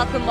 Welcome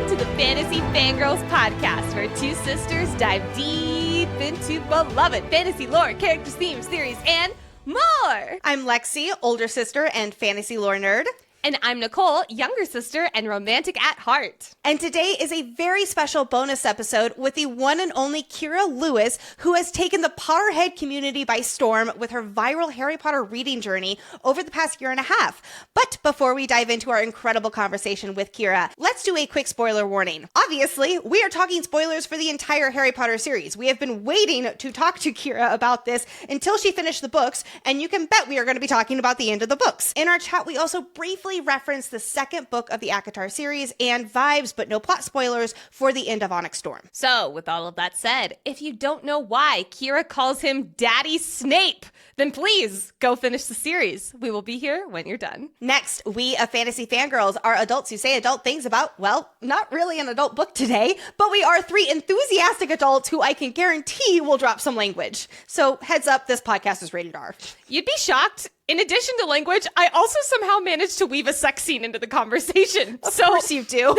to the Fantasy Fangirls Podcast, where two sisters dive deep into beloved fantasy lore, characters, themes, theories, and more. I'm Lexi, older sister and fantasy lore nerd. And I'm Nicole, younger sister and romantic at heart. And today is a very special bonus episode with the one and only Kiera Lewis, who has taken the Potterhead community by storm with her viral Harry Potter reading journey over the past year and a half. But before we dive into our incredible conversation with Kiera, let's do a quick spoiler warning. Obviously, we are talking spoilers for the entire Harry Potter series. We have been waiting to talk to Kiera about this until she finished the books, and you can bet we are going to be talking about the end of the books. In our chat, we also briefly reference the second book of the ACOTAR series and vibes, but no plot spoilers for the end of Onyx Storm. So, with all of that said, if you don't know why Kiera calls him Daddy Snape, then please go finish the series. We will be here when you're done. Next, we of Fantasy Fangirls are adults who say adult things about, well, not really an adult book today, but we are three enthusiastic adults who I can guarantee will drop some language. So, heads up, this podcast is rated R. You'd be shocked. In addition to language, I also somehow managed to weave a sex scene into the conversation. Of course you do.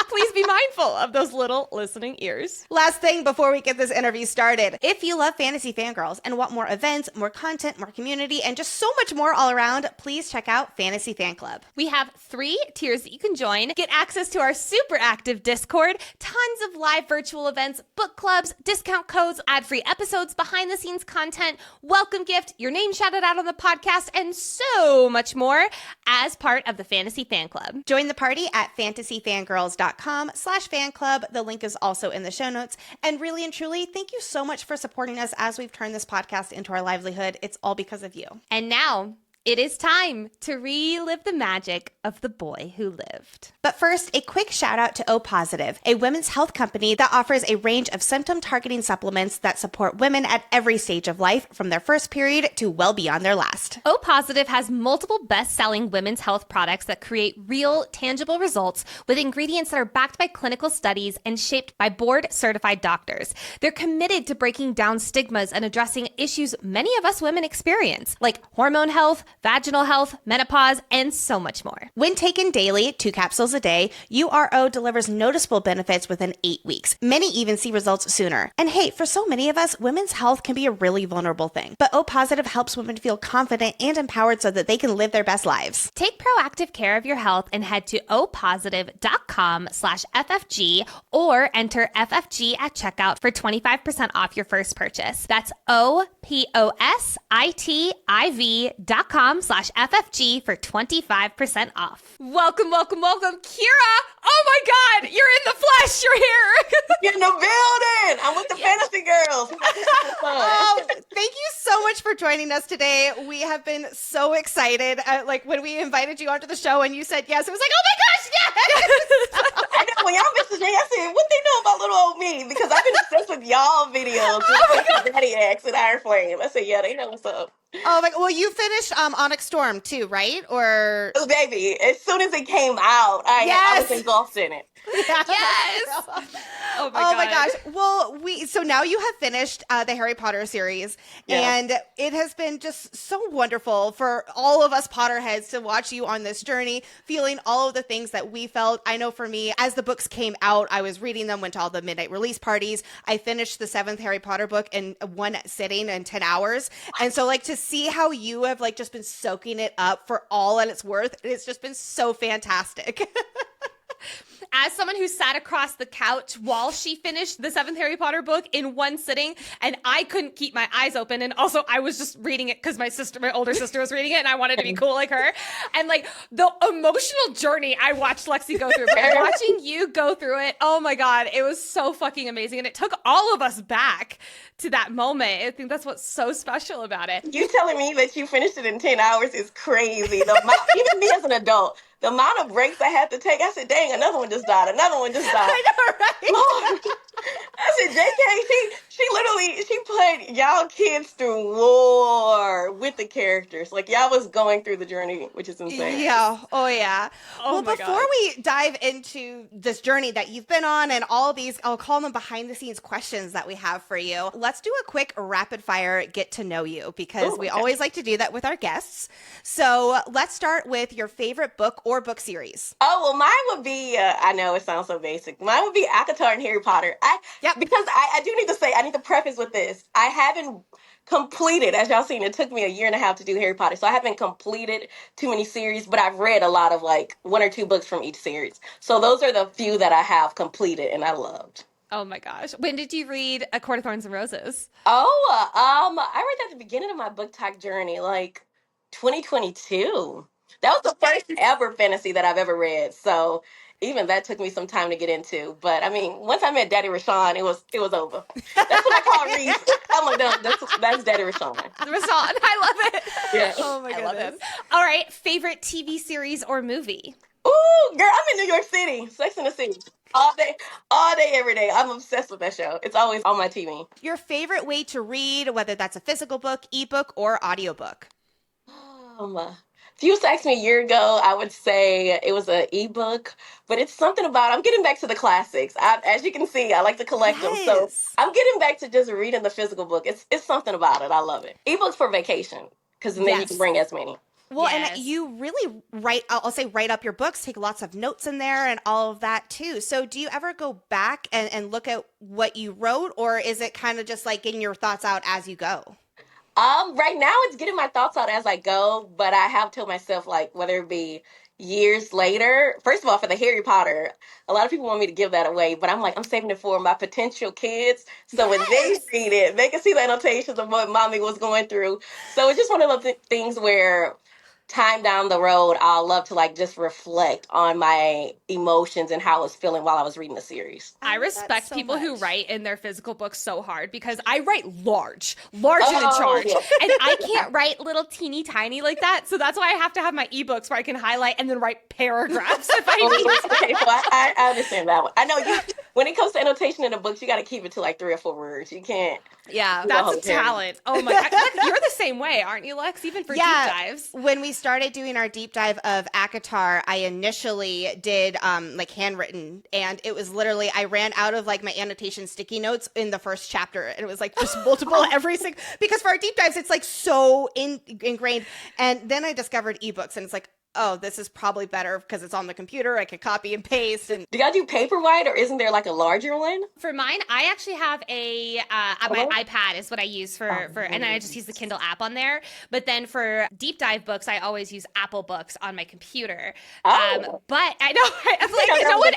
Please be mindful of those little listening ears. Last thing before we get this interview started, if you love Fantasy Fangirls and want more events, more content, more community, and just so much more all around, please check out Fantasy Fan Club. We have 3 tiers that you can join. Get access to our super active Discord, tons of live virtual events, book clubs, discount codes, ad-free episodes, behind-the-scenes content, welcome gift, your name shouted out on the podcast, and so much more as part of the Fantasy Fan Club. Join the party at fantasyfangirls.com/fan club. The link is also in the show notes. And really and truly, thank you so much for supporting us as we've turned this podcast into our livelihood. It's all because of you. And now, it is time to relive the magic of the boy who lived. But first, a quick shout out to O Positive, a women's health company that offers a range of symptom targeting supplements that support women at every stage of life, from their first period to well beyond their last. O Positive has multiple best-selling women's health products that create real, tangible results with ingredients that are backed by clinical studies and shaped by board-certified doctors. They're committed to breaking down stigmas and addressing issues many of us women experience, like hormone health, vaginal health, menopause, and so much more. When taken daily, 2 capsules a day, URO delivers noticeable benefits within 8 weeks. Many even see results sooner. And hey, for so many of us, women's health can be a really vulnerable thing. But O Positive helps women feel confident and empowered so that they can live their best lives. Take proactive care of your health and head to opositive.com/FFG or enter FFG at checkout for 25% off your first purchase. That's opositiv.com/FFG for 25% off. Welcome, Kierra! Oh my God, you're in the flesh, you're here! You're in the building! I'm with the Fantasy Girls! Oh, thank you so much for joining us today. We have been so excited. When we invited you onto the show and you said yes, it was like, oh my gosh, yes! I know, when y'all messaged me, I said, what they know about little old me? Because I've been obsessed with y'all videos with Daddy X and Iron Flame. I said, yeah, they know what's up. Oh my! Well, you finished Onyx Storm too, right? Or Oh, baby, as soon as it came out, I was engulfed in it. Yes! Oh my gosh. Well, so now you have finished the Harry Potter series, and it has been just so wonderful for all of us Potterheads to watch you on this journey, feeling all of the things that we felt. I know for me, as the books came out, I was reading them, went to all the midnight release parties. I finished the 7th Harry Potter book in one sitting in 10 hours. And so to see how you have just been soaking it up for all that it's worth, it's just been so fantastic. As someone who sat across the couch while she finished the 7th Harry Potter book in one sitting, and I couldn't keep my eyes open, and also I was just reading it because my older sister was reading it, and I wanted to be cool like her, and the emotional journey I watched Lexi go through, but watching you go through it, oh my God, it was so fucking amazing, and it took all of us back to that moment. I think that's what's so special about it. You telling me that you finished it in 10 hours is crazy. Even me as an adult, the amount of breaks I had to take, I said, dang, another one just died. I know, right? Lord. I said, JK, She put y'all kids through war with the characters. Like, y'all was going through the journey, which is insane. Yeah. Oh, yeah. Oh well, my before God. we dive into this journey that you've been on and all these, I'll call them behind the scenes questions that we have for you, let's do a quick rapid fire get to know you, because we always like to do that with our guests. So let's start with your favorite book or book series. Oh, well, mine would be, I know it sounds so basic. Mine would be Akatar and Harry Potter. Because I do need to say, I need to preface with this. I haven't completed, as y'all seen, it took me a year and a half to do Harry Potter. So I haven't completed too many series, but I've read a lot of like one or two books from each series. So those are the few that I have completed and I loved. Oh my gosh. When did you read A Court of Thorns and Roses? Oh, I read that at the beginning of my booktok journey, like 2022. That was the first ever fantasy that I've ever read. So even that took me some time to get into. But I mean, once I met Daddy Rashawn, it was over. That's what I call Reese. I'm like, no, that's Daddy Rashawn. Rashawn. I love it. Yeah. Oh my I love goodness. him. All right. Favorite TV series or movie? Ooh, girl, I'm in New York City. Sex and the City. All day, every day. I'm obsessed with that show. It's always on my TV. Your favorite way to read, whether that's a physical book, ebook, or audiobook? If you asked me a year ago, I would say it was an ebook, but it's something about, I'm getting back to the classics. As you can see, I like to collect them. So Yes. I'm getting back to just reading the physical book. It's something about it. I love it. Ebooks for vacation, because then you Yes. can bring as many. Well, Yes. and you really I'll say write up your books, take lots of notes in there and all of that too. So do you ever go back and look at what you wrote, or is it kind of just like getting your thoughts out as you go? Right now it's getting my thoughts out as I go, but I have told myself, like, whether it be years later, first of all, for the Harry Potter, a lot of people want me to give that away, but I'm like, I'm saving it for my potential kids. So when they read it, they can see the annotations of what mommy was going through. So it's just one of those things where time down the road, I'll love to like just reflect on my emotions and how I was feeling while I was reading the series. I love that respect so people who much. write in their physical books so hard, because I write large and in charge. yeah. And I can't write little teeny tiny like that. So that's why I have to have my ebooks where I can highlight and then write paragraphs if I need to. Okay, so I understand that one. I know when it comes to annotation in the books, you got to keep it to like 3 or 4 words. You can't. Yeah. That's a whole paragraph. talent. Oh my God. Lex, you're the same way, aren't you, Lex? Even for deep dives. When we started doing our deep dive of Akatar, I initially did like handwritten, and it was literally, I ran out of like my annotation sticky notes in the first chapter, and it was like just multiple every single, because for our deep dives it's like so ingrained. And then I discovered ebooks, and it's like, oh, this is probably better because it's on the computer. I could copy and paste. And Do y'all do Paperwhite, or isn't there like a larger one? For mine, I actually have my iPad is what I use for, and then I just use the Kindle app on there. But then for deep dive books, I always use Apple Books on my computer. Oh. But I know, I feel like Yeah, no one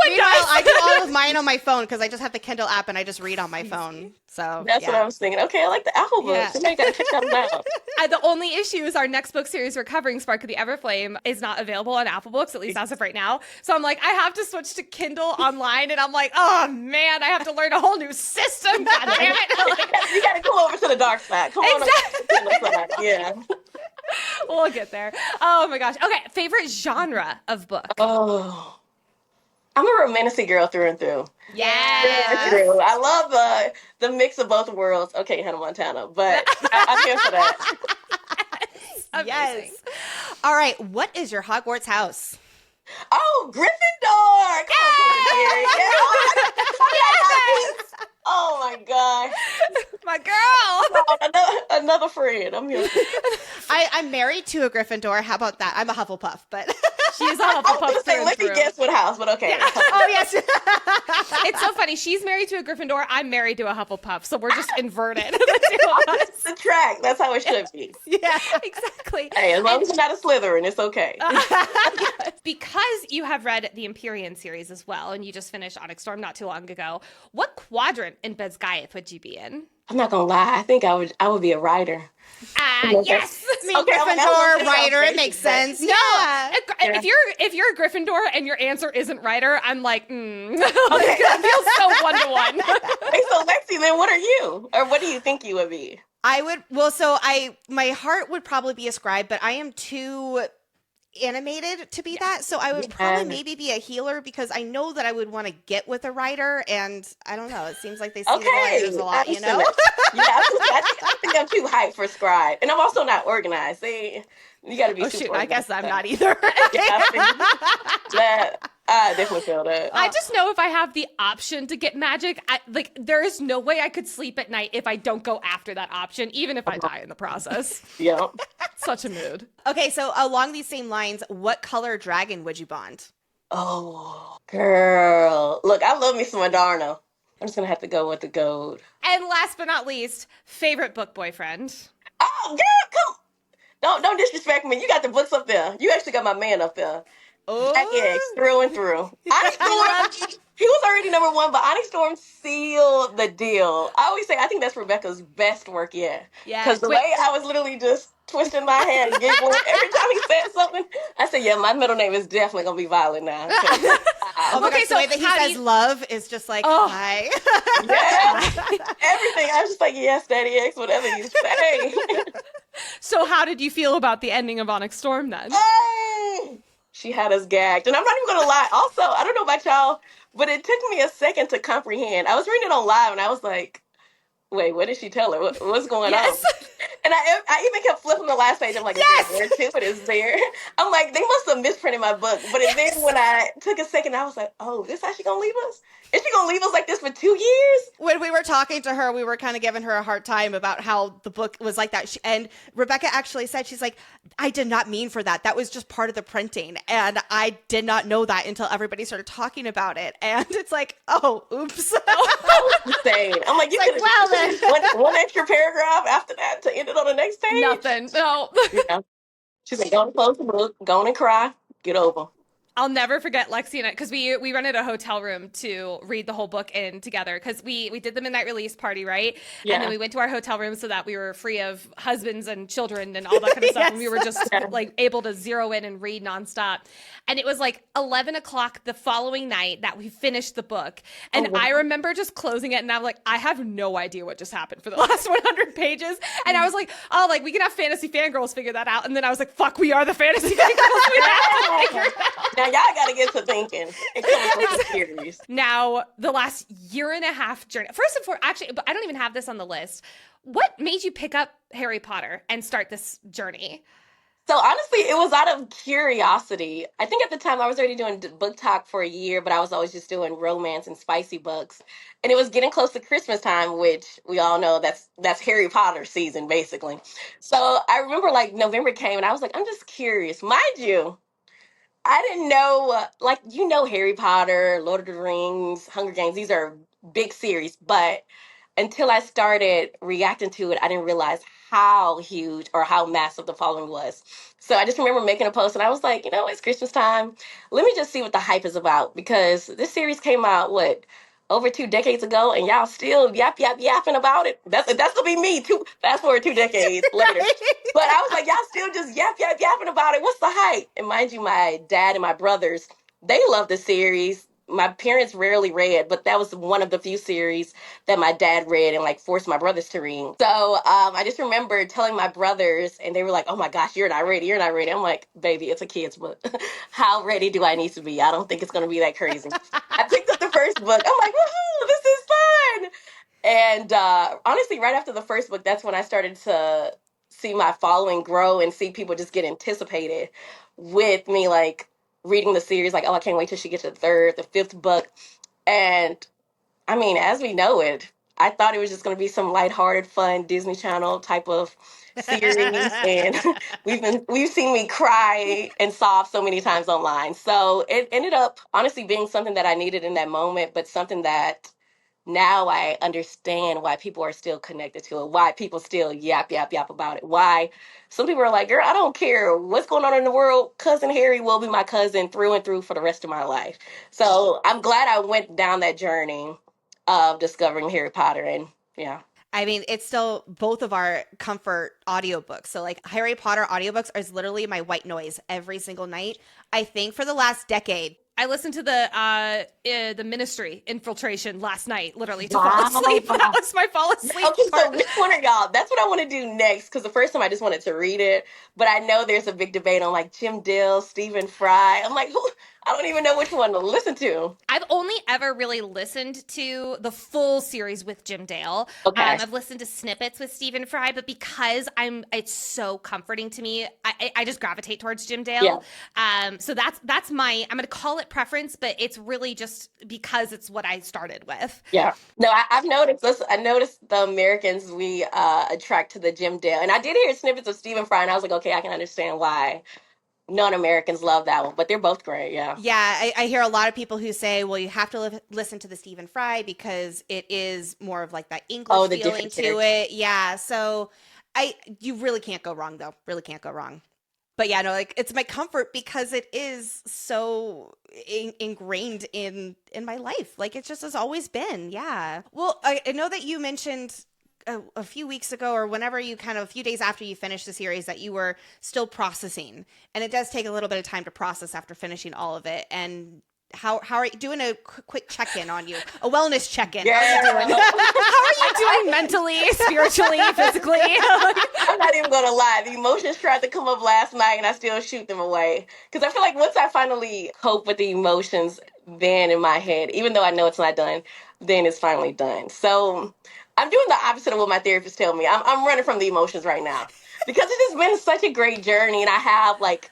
meanwhile, does. I do all of mine on my phone because I just have the Kindle app and I just read on my phone. So That's what I was thinking. Okay, I like the Apple books. Yeah. Somebody got to check them out. The only issue is our next book series we're covering, Spark of the Everflame, is not available on Apple Books, at least as of right now. So I'm like, I have to switch to Kindle online, and I'm like, oh man, I have to learn a whole new system. God damn it. You got to come over to the dark side. Come on over to the Kindle side. Yeah. We'll get there. Oh my gosh. Okay, favorite genre of book? Oh, I'm a romantic girl through and through. Yeah. True. I love the mix of both worlds. Okay, Hannah Montana, but I'm here for that. Amazing. Yes. All right. What is your Hogwarts house? Oh, Gryffindor! Come on, Kierra. Oh my god! My girl. Oh, another friend. I'm here. I'm married to a Gryffindor. How about that? I'm a Hufflepuff, but She's a I was Hufflepuff gonna say, through let and me through. guess what house, but okay. oh yes. It's so funny. She's married to a Gryffindor. I'm married to a Hufflepuff. So we're just inverted. The two of us. It's the track. That's how it should be. yeah. Exactly. Hey, as long as you're not a Slytherin, it's okay. Because you have read the Empyrean series as well, and you just finished Onyx Storm not too long ago, what quadrant in Bed's-Gaiath would you be in? I'm not gonna lie. I think I would be a writer. Yes. I mean, Okay, I'm Gryffindor, like, writer, it basic, makes but- sense. No, Yeah. if you're a Gryffindor and your answer isn't writer, I'm like, like, that feels so 1-to-1. Hey, so Lexi, then what are you? Or what do you think you would be? My heart would probably be a scribe, but I am too animated to be that. So I would probably maybe be a healer because I know that I would want to get with a writer, and I don't know. It seems like they see the writers a lot, you know? Yeah, I think I'm too hyped for scribe, and I'm also not organized. You got to be. Oh super shoot! organized. I guess I'm not either. I definitely feel that. I just know if I have the option to get magic, there is no way I could sleep at night if I don't go after that option, even if I die in the process. Yeah. Such a mood. Okay, so along these same lines, what color dragon would you bond? Oh, girl. Look, I love me some Adarna. I'm just going to have to go with the gold. And last but not least, favorite book boyfriend. Oh, girl, come. Don't disrespect me. You got the books up there. You actually got my man up there. Oh, X through and through. Onyx Storm, he was already number one, but Onyx Storm sealed the deal. I always say I think that's Rebecca's best work yet. Yeah. Because the way I was literally just twisting my head and giggling every time he said something, I said, yeah, my middle name is definitely going to be Violet now. Oh my Okay, gosh, so the way that he how do says you- love is just like, hi. Yeah, everything. I was just like, yes, Daddy X, whatever you say. So how did you feel about the ending of Onyx Storm then? Hey! She had us gagged. And I'm not even going to lie. Also, I don't know about y'all, but it took me a second to comprehend. I was reading it on live and I was like, wait, what did she tell her? What's going on? And I even kept flipping the last page. I'm like, Yes! is there a tip? Is there? I'm like, they must have misprinted my book. But then when I took a second, I was like, oh, this how she going to leave us? Is she going to leave us like this for 2 years? When we were talking to her, we were kind of giving her a hard time about how the book was like that. And Rebecca actually said, she's like, I did not mean for that. That was just part of the printing. And I did not know that until everybody started talking about it. And it's like, oh, oops. I was insane. I'm like, you It's could like, have well, then. one extra paragraph after that to end it on the next page. Nothing. No. Yeah. She's like, go and close the book, go and cry, get over. I'll never forget Lexi and I, because we rented a hotel room to read the whole book in together, because we did the midnight release party, right? Yeah. And then we went to our hotel room so that we were free of husbands and children and all that kind of stuff. Yes. And we were just like able to zero in and read nonstop. And it was like 11 o'clock the following night that we finished the book. And I remember just closing it and I'm like, I have no idea what just happened for the last 100 pages. And I was like, oh, like we can have Fantasy Fangirls figure that out. And then I was like, fuck, we are the Fantasy Fangirls. We have to figure it out. Now y'all gotta get to thinking and come up with some theories. Now, the last year and a half journey. First and foremost, actually, but I don't even have this on the list. What made you pick up Harry Potter and start this journey? So honestly, it was out of curiosity. I think at the time I was already doing booktok for a year, but I was always just doing romance and spicy books. And it was getting close to Christmas time, which we all know that's Harry Potter season, basically. So I remember like November came and I was like, I'm just curious. Mind you, I didn't know, Harry Potter, Lord of the Rings, Hunger Games, these are big series, but until I started reacting to it, I didn't realize how huge or how massive the following was. So I just remember making a post and I was like, it's Christmas time. Let me just see what the hype is about, because this series came out, over 2 decades ago, and y'all still yapping about it. That's gonna be me too. Fast forward 2 decades later. But I was like, y'all still just yapping about it. What's the hype? And mind you, my dad and my brothers, they love the series. My parents rarely read, but that was one of the few series that my dad read and forced my brothers to read. So I just remember telling my brothers, and they were like, oh my gosh, you're not ready. You're not ready. I'm like, baby, it's a kid's book. How ready do I need to be? I don't think it's going to be that crazy. I picked up the first book. I'm like, woohoo, this is fun. And honestly, right after the first book, that's when I started to see my following grow and see people just get anticipated with me, reading the series, oh, I can't wait till she gets to the 3rd, the 5th book. And I mean, as we know it, I thought it was just going to be some lighthearted, fun Disney Channel type of series. And we've seen me cry and sob so many times online. So it ended up honestly being something that I needed in that moment, but something that now I understand why people are still connected to it, why people still yap about it, why some people are like, girl, I don't care what's going on in the world. Cousin Harry will be my cousin through and through for the rest of my life. So I'm glad I went down that journey of discovering Harry Potter. And yeah. I mean, it's still both of our comfort audiobooks. So Harry Potter audiobooks is literally my white noise every single night. I think for the last decade, I listened to the Ministry infiltration last night, literally to fall asleep. That was my fall asleep Okay, part. so which one are y'all? That's what I want to do next. Because the first time I just wanted to read it, but I know there's a big debate on like Jim Dale, Stephen Fry. I'm like, who? I don't even know which one to listen to. I've only ever really listened to the full series with Jim Dale. Okay. I've listened to snippets with Stephen Fry, but because it's so comforting to me, I just gravitate towards Jim Dale. Yeah. So that's my, I'm going to call it preference, but it's really just because it's what I started with. Yeah. No, I've noticed this. I noticed the Americans we attract to the Jim Dale. And I did hear snippets of Stephen Fry, and I was like, okay, I can understand why non-Americans love that one. But they're both great, yeah. Yeah, I hear a lot of people who say, well, you have to listen to the Stephen Fry because it is more of like that English the feeling different to character. it. Yeah, so you really can't go wrong, though. Really can't go wrong. But yeah, no, like it's my comfort because it is so ingrained in my life. Like it just has always been. Yeah. Well, I know that you mentioned a few weeks ago or whenever you a few days after you finished the series that you were still processing, and it does take a little bit of time to process after finishing all of it. And how are you doing? A quick check-in on you, a wellness check-in. Yeah. How are you doing? How are you doing mentally, spiritually, physically? I'm not even gonna lie. The emotions tried to come up last night, and I still shoot them away because I feel like once I finally cope with the emotions, then in my head, even though I know it's not done, then it's finally done. So I'm doing the opposite of what my therapist tell me. I'm running from the emotions right now because it has been such a great journey, and I have like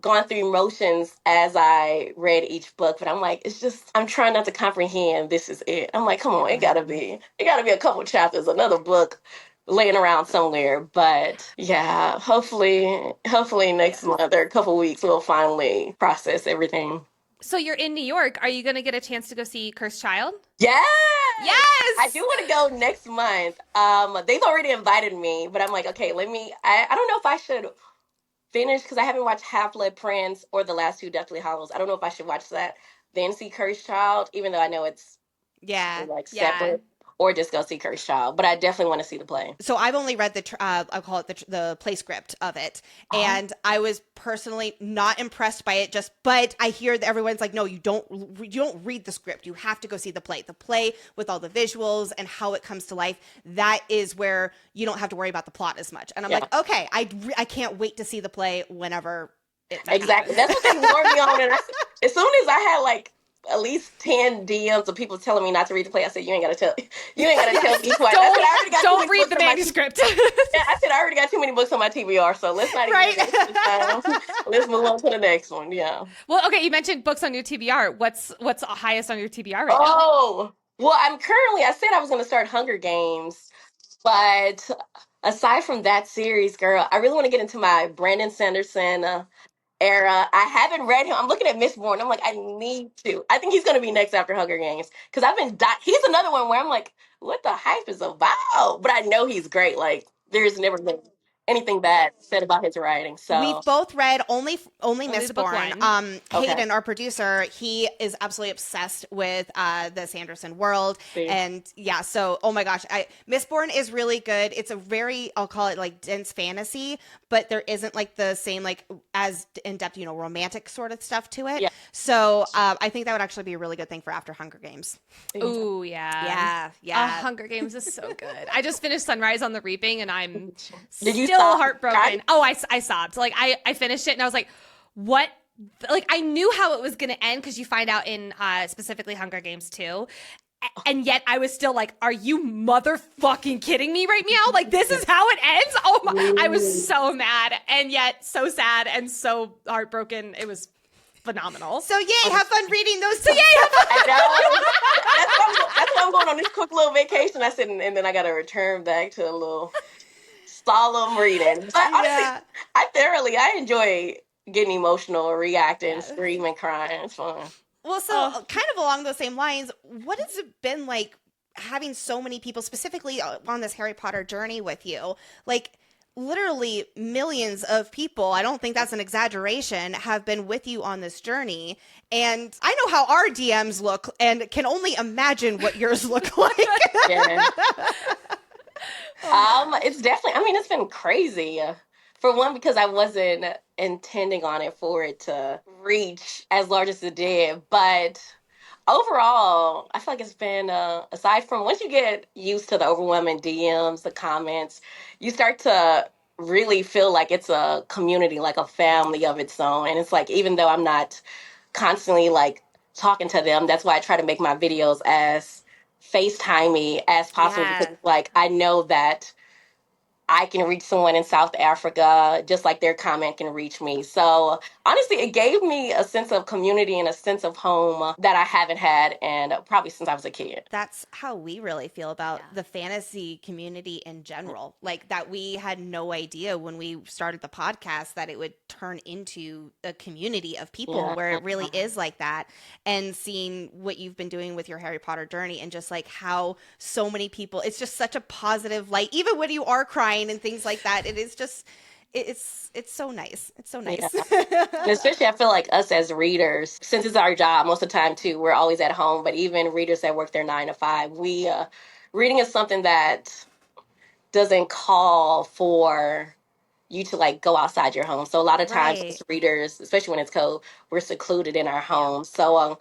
gone through emotions as I read each book, but I'm like, it's just, I'm trying not to comprehend this is it. I'm like, come on, it gotta be a couple chapters, another book laying around somewhere. But yeah, hopefully next month or a couple weeks we'll finally process everything. So you're in New York. Are you going to get a chance to go see Cursed Child? Yes! Yes! I do want to go next month. They've already invited me, but I'm like, okay, I don't know if I should finish because I haven't watched Half-Blood Prince or the last two Deathly Hallows. I don't know if I should watch that, then see Cursed Child, even though I know it's like separate, or just go see Cursed Child. But I definitely want to see the play. So I've only read I call it the play script of it, and I was personally not impressed by it. But I hear that everyone's like, no, you don't read the script. You have to go see the play. The play with all the visuals and how it comes to life. That is where you don't have to worry about the plot as much. And I'm like, okay, I can't wait to see the play whenever it Exactly. That's what they warned me on. And as soon as I had like at least 10 DMs of people telling me not to read the play, I said, you ain't got to tell me twice. Don't read the manuscript. I said, I already got too many books on my TBR, so let's not even waste the time. Let's move on to the next one. Yeah. Well, okay, you mentioned books on your TBR. What's highest on your TBR right now? Oh, well, I said I was going to start Hunger Games, but aside from that series, girl, I really want to get into my Brandon Sanderson era. I haven't read him. I'm looking at Mistborn. I'm like, I need to. I think he's going to be next after Hunger Games because he's another one where I'm like, what the hype is about? But I know he's great. Like, there's never been anything bad said about his writing. So we've both read only the book Mistborn. one. Hayden, our producer, he is absolutely obsessed with the Sanderson world. See. And yeah, so oh my gosh, Mistborn is really good. It's a very, I'll call it like dense fantasy, but there isn't like the same like as in depth, romantic sort of stuff to it. Yeah. So I think that would actually be a really good thing for after Hunger Games. Ooh, yeah. Hunger Games is so good. I just finished Sunrise on the Reaping, and I'm still heartbroken. Oh, I sobbed. Like I finished it, and I was like, what? Like I knew how it was going to end because you find out in specifically Hunger Games 2. And yet I was still like, are you motherfucking kidding me right now? Like, this is how it ends? Oh my, I was so mad and yet so sad and so heartbroken. It was phenomenal. So yay, have fun reading those. So yay, I know. That's why I'm going on this quick little vacation. I said, and then I got to return back to a little solemn reading. But honestly, I enjoy getting emotional, reacting, screaming, crying. It's fun. Well, so kind of along those same lines, what has it been like having so many people specifically on this Harry Potter journey with you? Like literally millions of people, I don't think that's an exaggeration, have been with you on this journey. And I know how our DMs look and can only imagine what yours look like. Yeah. It's definitely, it's been crazy. For one, because I wasn't intending on it for it to reach as large as it did. But overall, I feel like it's been, aside from once you get used to the overwhelming DMs, the comments, you start to really feel like it's a community, like a family of its own. And it's like, even though I'm not constantly like talking to them, that's why I try to make my videos as FaceTimey as possible, Yeah. because like I know that I can reach someone in South Africa just like their comment can reach me. So honestly, it gave me a sense of community and a sense of home that I haven't had, and probably since I was a kid. That's how we really feel about the fantasy community in general. Like that we had no idea when we started the podcast that it would turn into a community of people where it really is like that. And seeing what you've been doing with your Harry Potter journey and just like how so many people, it's just such a positive light, even when you are crying and things like that. It is just it's so nice. It's so nice. Yeah. And especially I feel like us as readers, since it's our job most of the time too, we're always at home, but even readers that work their 9 to 5, we reading is something that doesn't call for you to like go outside your home. So a lot of times Right. as readers, especially when it's cold, we're secluded in our homes. So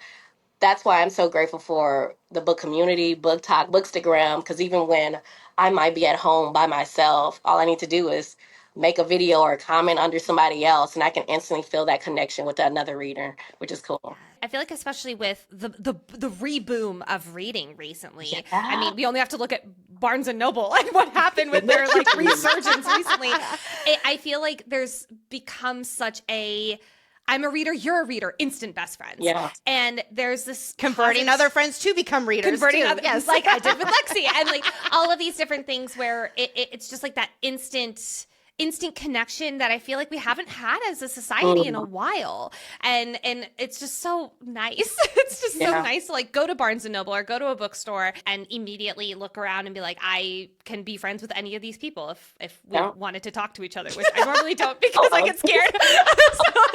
that's why I'm so grateful for the book community, booktok, bookstagram, because even when I might be at home by myself, all I need to do is make a video or comment under somebody else, and I can instantly feel that connection with another reader, which is cool. I feel like especially with the reboom of reading recently. Yeah. I mean, we only have to look at Barnes and Noble and what happened with their like resurgence recently. I feel like there's become such a I'm a reader, you're a reader, instant best friends. Yeah. And there's this Converting other friends to become readers. converting too. other, Yes. like I did with Lexi, and like all of these different things where it's just like that instant connection that I feel like we haven't had as a society in a while. And it's just so nice. It's just so nice to like go to Barnes and Noble or go to a bookstore and immediately look around and be like, I can be friends with any of these people if we wanted to talk to each other, which I normally don't because I get scared.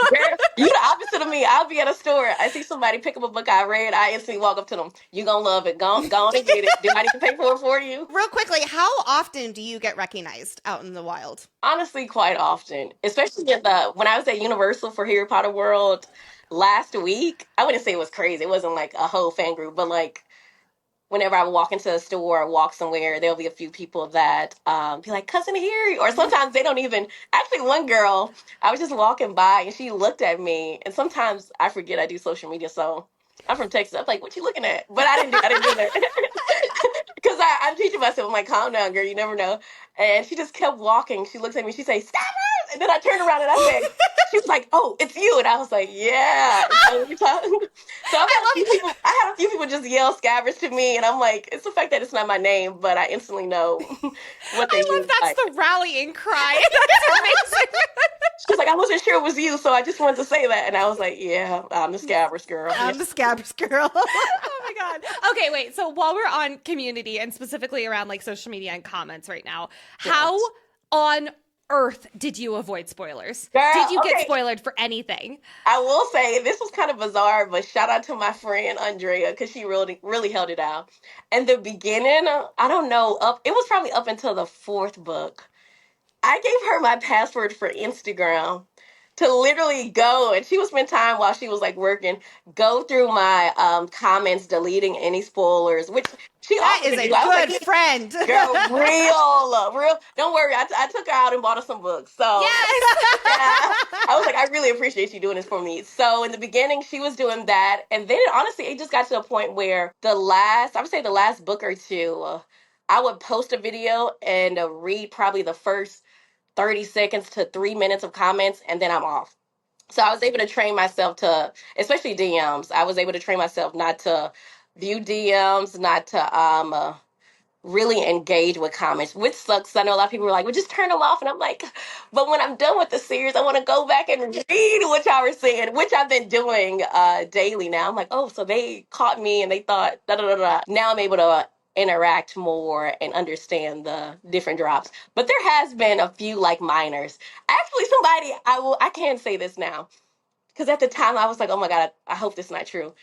Girl, you the opposite of me. I'll be at a store. I see somebody pick up a book I read. I instantly walk up to them. You gonna love it. Go on and get it. Do I need to pay for it for you? Real quickly, how often do you get recognized out in the wild? Honestly, quite often, especially when I was at Universal for Harry Potter World last week. I wouldn't say it was crazy. It wasn't like a whole fan group, but like whenever I would walk into a store or walk somewhere, there'll be a few people that be like, Cousin Harry, or sometimes they don't even. Actually, one girl, I was just walking by and she looked at me, and sometimes I forget I do social media, so I'm from Texas. I'm like, what you looking at? But I didn't do that. Because I'm teaching myself, I'm like, calm down, girl, you never know. And she just kept walking. She looks at me, she says, stop her! And then I turned around and I said, she was like, oh, it's you. And I was like, yeah. So I had a few people just yell Scabbers to me, and I'm like, it's the fact that it's not my name, but I instantly know what they I love use. that's Like, the rallying cry. That's amazing. she was like, I wasn't sure it was you, so I just wanted to say that. And I was like, yeah, I'm the Scabbers girl. I'm the Scabbers girl. Oh my God. Okay, wait. So while we're on community and specifically around like social media and comments right now, how on earth did you avoid spoilers? Girl, Did you get okay. spoiled for anything? I will say this was kind of bizarre, but shout out to my friend Andrea, because she really, really held it out. In the beginning, I don't know, it was probably up until the 4th book. I gave her my password for Instagram to literally go, and she would spend time while she was like working, go through my comments, deleting any spoilers, which she That offered is to a do. I was good like, friend. girl, real. Don't worry, I took her out and bought her some books. So I was like, I really appreciate you doing this for me. So in the beginning, she was doing that, and then honestly, it just got to a point where I would say the last book or two, I would post a video and read probably the first 30 seconds to 3 minutes of comments, and then I'm off. So I was able to train myself to, especially DMs, I was able to train myself not to view DMs, not to really engage with comments, which sucks. I know a lot of people were like, well, just turn them off. And I'm like, but when I'm done with the series, I want to go back and read what y'all were saying, which I've been doing daily now. I'm like, oh, so they caught me and they thought, da da da da. Now I'm able to interact more and understand the different drops. But there has been a few like minors. Actually, I can't say this now, because at the time I was like, oh my God, I hope this is not true.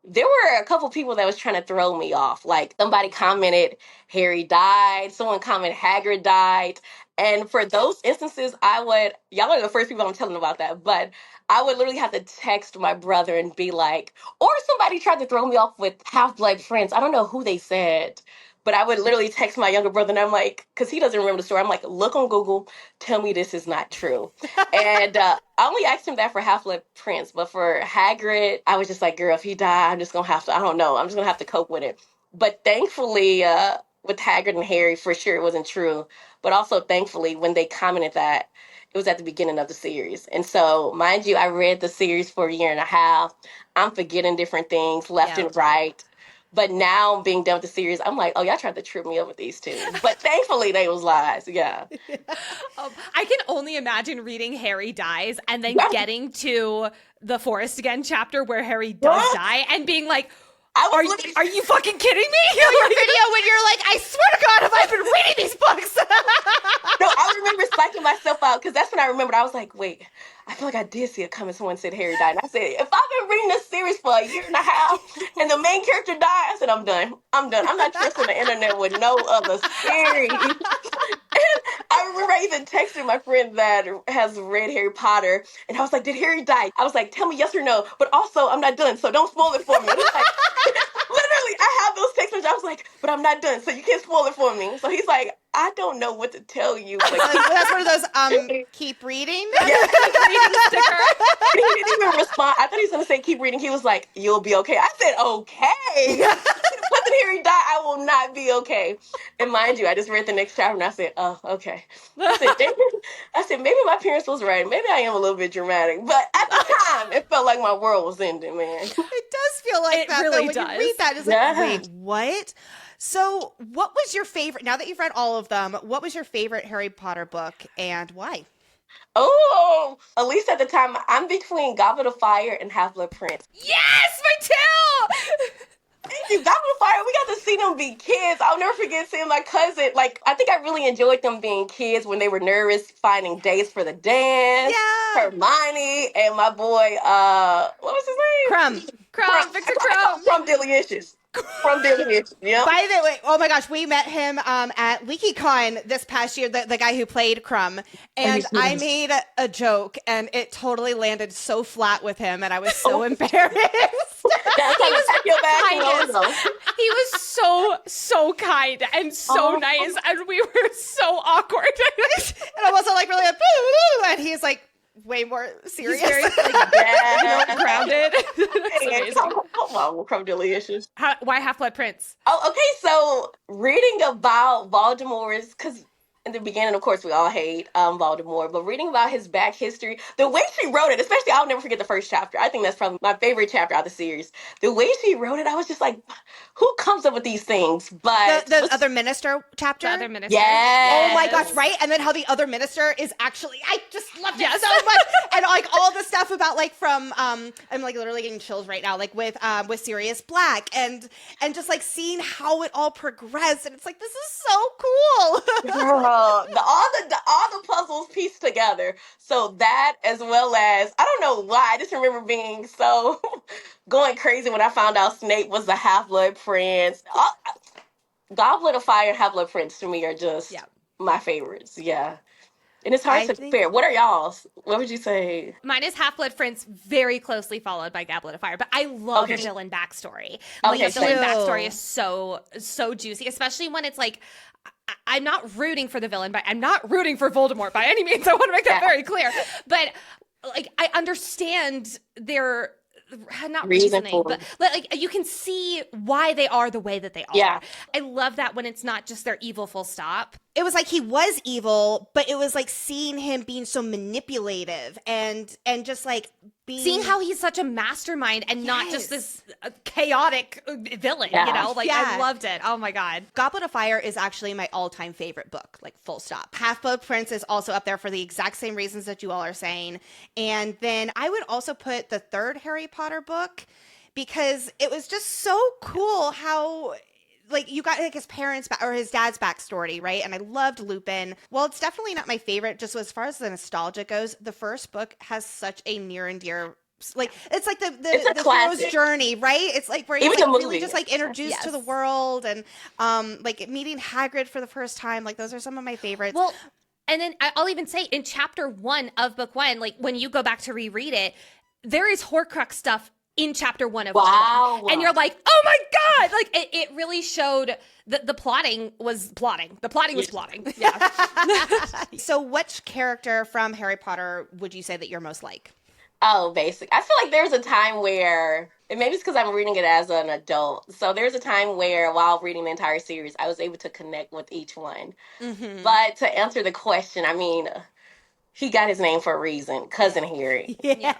there were a couple people that was trying to throw me off. Like somebody commented Harry died, someone commented Hagrid died. And for those instances, y'all are the first people I'm telling about that, but I would literally have to text my brother and be like, or somebody tried to throw me off with Half-Blood Prince. I don't know who they said, but I would literally text my younger brother and I'm like, because he doesn't remember the story. I'm like, look on Google, tell me this is not true. And I only asked him that for Half-Blood Prince, but for Hagrid, I was just like, girl, if he died, I'm just going to have to, I don't know, I'm just going to have to cope with it. But thankfully, with Hagrid and Harry, for sure it wasn't true. But also, thankfully, when they commented that, it was at the beginning of the series. And so, mind you, I read the series for a year and a half. I'm forgetting different things left and right. But now, being done with the series, I'm like, oh, y'all tried to trip me up with these two. But thankfully, they was lies. Yeah. I can only imagine reading Harry dies and then getting to the Forest Again chapter where Harry does die and being like, are you fucking kidding me? Your video when you're like, I swear to God, have I been reading these books? No, I remember psyching myself out because that's when I remembered. I was like, wait, I feel like I did see a comment. Someone said Harry died. And I said, if I've been reading this series for a year and a half and the main character died, I said, I'm done. I'm not trusting the internet with no other series. And I remember I even texted my friend that has read Harry Potter, and I was like, did Harry die? I was like, tell me yes or no, but also I'm not done, so don't spoil it for me. Like, literally, I have those text messages. I was like, but I'm not done, so you can't spoil it for me. So he's like, I don't know what to tell you. Like, that's one of those keep reading. Yeah, keep reading sticker. He didn't even respond. I thought he was gonna say keep reading. He was like, you'll be okay. I said, okay. But then Harry died, I will not be okay. And mind you, I just read the next chapter and I said, oh, okay. I said, maybe my parents was right. Maybe I am a little bit dramatic. But at the time, it felt like my world was ending, man. It does feel like it that, really though. When does. you read that, it's like, wait, what? So what was your favorite, now that you've read all of them, what was your favorite Harry Potter book and why? Oh, at least at the time, I'm between Goblet of Fire and Half-Blood Prince. Yes, me too! Thank you. Goblet of Fire, we got to see them be kids. I'll never forget seeing my cousin. Like, I think I really enjoyed them being kids when they were nervous, finding dates for the dance. Yeah. Hermione and my boy, what was his name? Crumb, Victor Crumb. From Delicious. From Delicious, yeah. By the way, oh my gosh, we met him at LeakyCon this past year, the guy who played Crumb, and I made a joke, and it totally landed so flat with him, and I was so embarrassed. He was so kind and so nice, and we were so awkward. And I wasn't like really and he's like way more serious. He's very grounded. Come on, Crumb Delicious. Why Half-Blood Prince? Oh, okay. So reading about Voldemort's, because in the beginning, of course, we all hate Voldemort, but reading about his back history, the way she wrote it, especially, I'll never forget the first chapter. I think that's probably my favorite chapter out of the series. The way she wrote it, I was just like, who comes up with these things? But the other minister chapter? The other minister. Yes. Oh my gosh, right? And then how the other minister is actually, I just loved it so much. And like all the stuff about like from, I'm like literally getting chills right now, like with Sirius Black and just like seeing how it all progressed. And it's like, this is so cool. All the puzzles pieced together. So that, as well as, I don't know why, I just remember being so going crazy when I found out Snape was the Half-Blood Prince. Goblet of Fire and Half-Blood Prince to me are just my favorites. Yeah. And it's hard to compare. What are y'all's? What would you say? Mine is Half-Blood Prince, very closely followed by Goblet of Fire. But I love the villain backstory. Like the villain backstory is so juicy, especially when it's like, I'm not rooting for the villain, but I'm not rooting for Voldemort by any means. I want to make that very clear. But like, I understand their not reasoning, but like you can see why they are the way that they are. Yeah. I love that when it's not just their evil full stop. It was like he was evil, but it was like seeing him being so manipulative and just like seeing how he's such a mastermind and not just this chaotic villain, you know? Like, I loved it. Oh, my God. Goblet of Fire is actually my all-time favorite book, like, full stop. Half-Blood Prince is also up there for the exact same reasons that you all are saying. And then I would also put the third Harry Potter book because it was just so cool how... like you got like his parents or his dad's backstory, right? And I loved Lupin. Well, it's definitely not my favorite, just as far as the nostalgia goes. The first book has such a near and dear like it's like It's a the hero's classic. journey, right? It's like where he's Even like the really movie. just like introduced Yes. to the world, and like meeting Hagrid for the first time. Like those are some of my favorites. Well, and then I'll even say in chapter 1 of book 1, like when you go back to reread it, there is Horcrux stuff in chapter 1 of book 1. And you're like, oh my God! Like it really showed the plotting was plotting. The plotting was plotting. Yeah. So which character from Harry Potter would you say that you're most like? Oh, basic. I feel like there's a time where, and maybe it's because I'm reading it as an adult. So there's a time where, while reading the entire series, I was able to connect with each one. Mm-hmm. But to answer the question, I mean, he got his name for a reason, Cousin Harry. Yeah.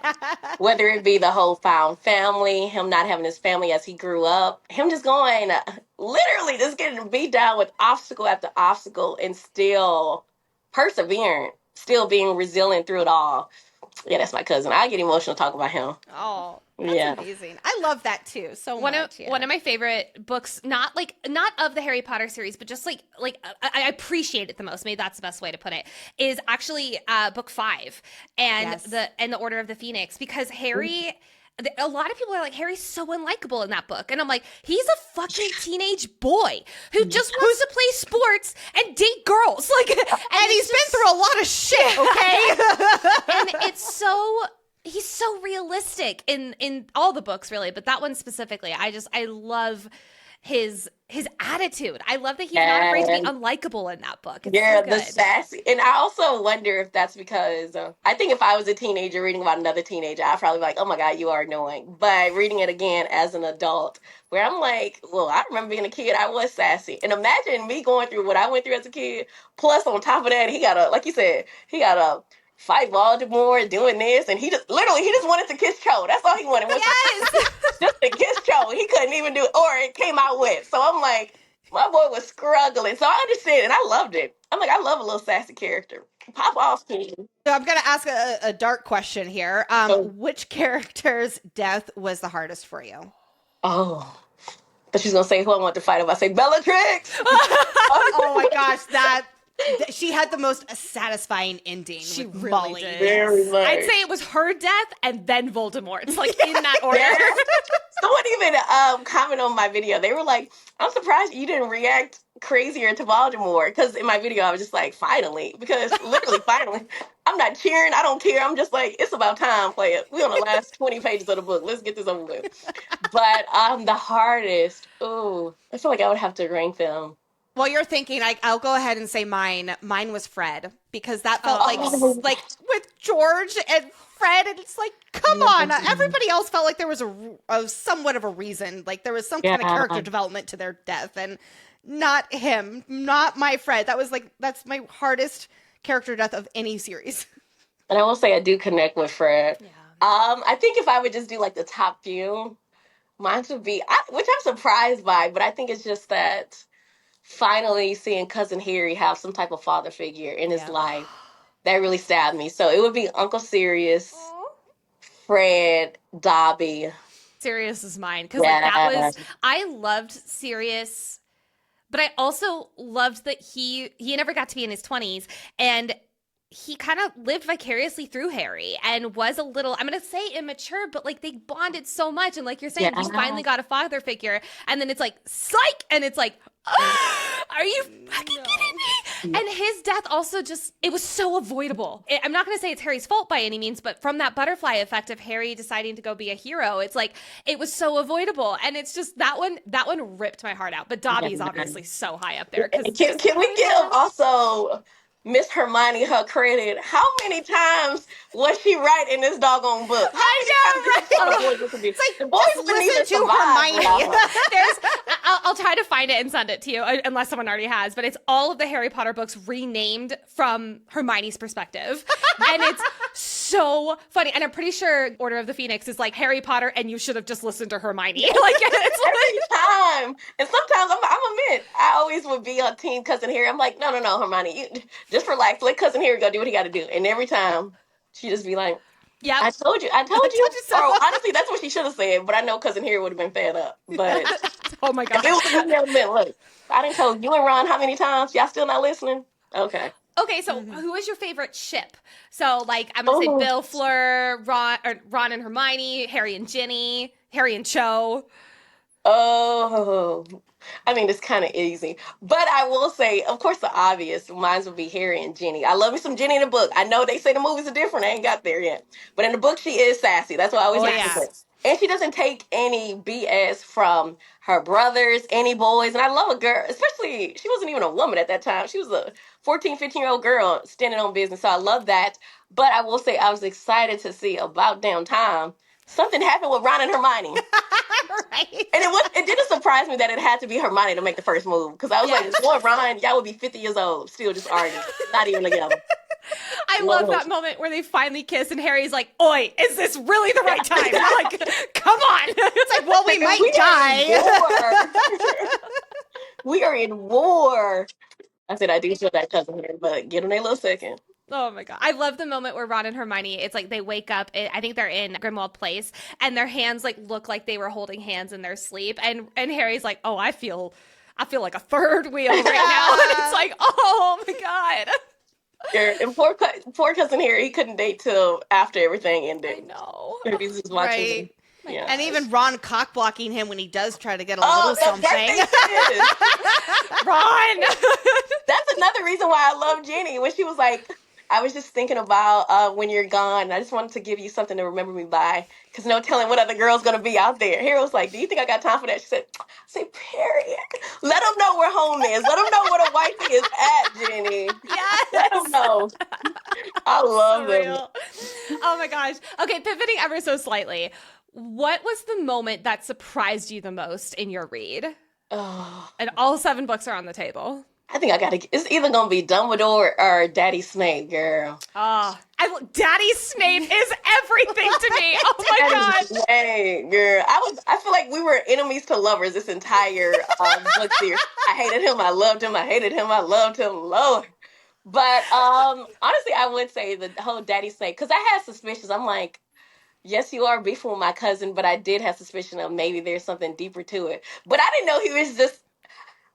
Whether it be the whole found family, him not having his family as he grew up, him just going, literally just getting beat down with obstacle after obstacle and still persevering, still being resilient through it all. Yeah, that's my cousin. I get emotional talking about him. Oh, that's Yeah. amazing. I love that too. So One much. of my favorite books, not of the Harry Potter series, but just like I appreciate it the most. Maybe that's the best way to put it. Is actually book 5 and Yes. the Order of the Phoenix, because Harry. A lot of people are like, Harry's so unlikable in that book. And I'm like, he's a fucking teenage boy who just wants to play sports and date girls. Like, And he's been through a lot of shit, okay? and he's so realistic in all the books, really, but that one specifically. I love his attitude. I love that he's not afraid to be unlikable in that book. It's Yeah, so the good. sassy. And I also wonder if that's because I think if I was a teenager reading about another teenager, I'd probably be like, oh my God, you are annoying. But reading it again as an adult, where I'm like, well, I remember being a kid, I was sassy. And imagine me going through what I went through as a kid. Plus, on top of that, he got like you said, he got a fight Voldemort, doing this, and he just wanted to kiss Cho. That's all he wanted. Was Yes. just to kiss Cho. He couldn't even do it, or it came out wet. So I'm like, my boy was struggling. So I understand, and I loved it. I'm like, I love a little sassy character. Pop off, kid. So I'm going to ask a dark question here. Oh. Which character's death was the hardest for you? Oh. But she's going to say who I want to fight if I say Bellatrix. Oh my gosh, she had the most satisfying ending. She with really Molly. did. Very much. I'd say it was her death and then Voldemort. It's like in that order. Someone even commented on my video. They were like, I'm surprised you didn't react crazier to Voldemort. Because in my video, I was just like, finally. Because literally, finally. I'm not cheering. I don't care. I'm just like, it's about time, play it. We're on the last 20 pages of the book. Let's get this over with. But the hardest, ooh, I feel like I would have to rank them. While you're thinking, I'll go ahead and say mine. Mine was Fred, because that felt like with George and Fred, and it's like, come on. Everybody else felt like there was a somewhat of a reason, like there was some kind of character development to their death, and not him, not my Fred. That's my hardest character death of any series. And I will say I do connect with Fred. Yeah. I think if I would just do like the top few, mine would be, which I'm surprised by, but I think it's just that finally seeing Cousin Harry have some type of father figure in his life, that really stabbed me. So it would be Uncle Sirius, Fred, Dobby. Sirius is mine, because I loved Sirius, but I also loved that he never got to be in his 20s, and he kind of lived vicariously through Harry and was a little, I'm going to say immature, but like they bonded so much. And like you're saying, he finally got a father figure, and then it's like, psych! And it's like, are you fucking kidding me? And his death also just, it was so avoidable. I'm not going to say it's Harry's fault by any means, but from that butterfly effect of Harry deciding to go be a hero, it's like, it was so avoidable. And it's just, that one ripped my heart out. But Dobby's obviously so high up there. Can we give also Miss Hermione her credit? How many times was she right in this doggone book? I know, right? It's like, the boys just wouldn't listen even to survive Hermione. I'll try to find it and send it to you, unless someone already has, but it's all of the Harry Potter books renamed from Hermione's perspective. And it's so funny. And I'm pretty sure Order of the Phoenix is like Harry Potter and you should have just listened to Hermione. Like, it's every time. And sometimes I'm admit, I always would be on team Cousin Harry. I'm like, no, Hermione, you just relax. Let Cousin Harry go do what he got to do. And every time she just be like, yeah, I told you so. Or honestly, that's what she should have said. But I know Cousin Harry would have been fed up. But oh my God. If it would have been, look, I didn't tell you and Ron how many times. Y'all still not listening? Okay. Okay, so who is your favorite ship? So, like, I'm gonna say Bill, Fleur, Ron and Hermione, Harry and Ginny, Harry and Cho. Oh, I mean, it's kind of easy. But I will say, of course, the obvious. Mine would be Harry and Ginny. I love me some Ginny in the book. I know they say the movies are different. I ain't got there yet. But in the book, she is sassy. That's why I always Oh, like yeah. her. And she doesn't take any BS from her brothers, any boys. And I love a girl, especially, she wasn't even a woman at that time. She was a 14, 15-year-old girl standing on business. So I love that. But I will say, I was excited to see about damn time something happened with Ron and Hermione. Right. And it didn't surprise me that it had to be Hermione to make the first move. Because I was like, boy, Ron, y'all would be 50 years old, still just arguing, not even together. I love that moment where they finally kiss and Harry's like, oi, is this really the right time? Like, come on. It's like, well, we might die. We are in war. I said, I do feel that cousin here, but get in a little second. Oh my God. I love the moment where Ron and Hermione, it's like they wake up, I think they're in Grimmauld Place, and their hands like look like they were holding hands in their sleep. And Harry's like, oh, I feel like a third wheel right now. And it's like, oh my God. Yeah, and poor cousin Harry, he couldn't date till after everything ended. I know. He's just watching. Right. Yeah. And even Ron cock blocking him when he does try to get a little something. Ron! That's another reason why I love Jenny. When she was like, I was just thinking about when you're gone. I just wanted to give you something to remember me by. Because no telling what other girl's going to be out there. Harry was like, do you think I got time for that? She said, period. Let them know where home is. Let them know where the wifey is at, Jenny. Yes. Let them know. I love them. Real. Oh my gosh. Okay, pivoting ever so slightly. What was the moment that surprised you the most in your read? Oh. And all 7 books are on the table. I think it's either going to be Dumbledore or Daddy Snape, girl. Oh, Daddy Snape is everything to me. Oh my God. Hey, girl. I feel like we were enemies to lovers this entire book series. I hated him. I loved him. I hated him. I loved him. Lord. But honestly, I would say the whole Daddy Snape, because I had suspicions. I'm like, yes, you are beefing with my cousin, but I did have suspicion of maybe there's something deeper to it. But I didn't know he was just,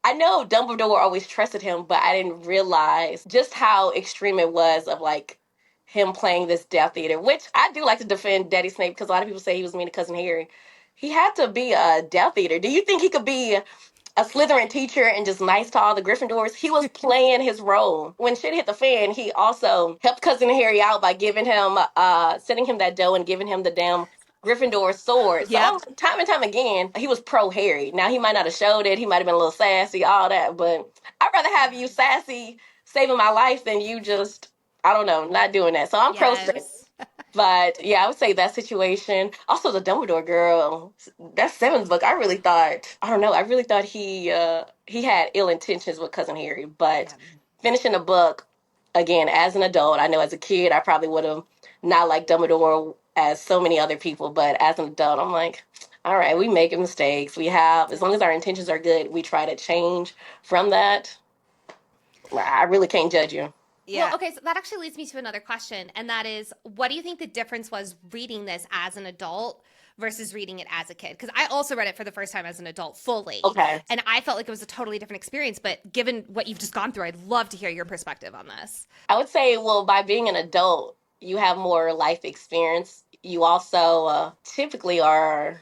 I know Dumbledore always trusted him, but I didn't realize just how extreme it was of like him playing this Death Eater, which I do like to defend Daddy Snape because a lot of people say he was mean to cousin Harry. He had to be a Death Eater. Do you think he could be a Slytherin teacher and just nice to all the Gryffindors? He was playing his role. When shit hit the fan, he also helped cousin Harry out by giving him, sending him that dough and giving him the damn Gryffindor sword. So time and time again, he was pro Harry. Now he might not have showed it. He might have been a little sassy, all that. But I'd rather have you sassy saving my life than you just, I don't know, not doing that. So I'm pro Snape. But yeah, I would say that situation. Also, the Dumbledore girl, that 7th book, I really thought he had ill intentions with cousin Harry. But finishing the book, again, as an adult, I know as a kid, I probably would have not liked Dumbledore as so many other people. But as an adult, I'm like, all right, we make mistakes. We have, as long as our intentions are good, we try to change from that. I really can't judge you. Yeah. Well, okay, so that actually leads me to another question, and that is, what do you think the difference was reading this as an adult versus reading it as a kid? Because I also read it for the first time as an adult fully. Okay. And I felt like it was a totally different experience, but given what you've just gone through, I'd love to hear your perspective on this. I would say, well, by being an adult, you have more life experience. You also typically are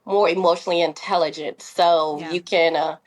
more emotionally intelligent, so you can